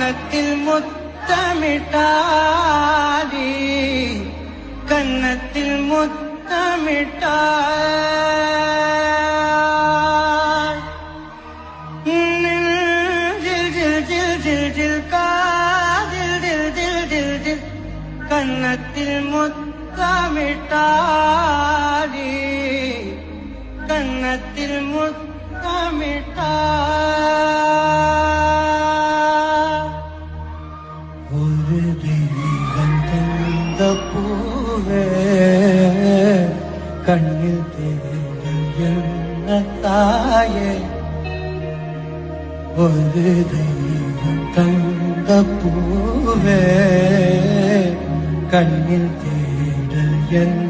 கன்னத்தில் முத்தமிட்டாடி கன்னத்தில் முத்தமிட்டாய் ஜில் ஜில் ஜில் ஜில் ஜில் காதில் தில் தில் தில் தில் கன்னத்தில் முத்தமிட்டாடி கன்னத்தில் முத்தமிட்டாய் ஒரு தெய்வம் தந்த பூவே கண்ணில் தேடல் என்ன தாயே ஒரு தெய்வம் தந்த பூவே கண்ணில் தேடல் என்ன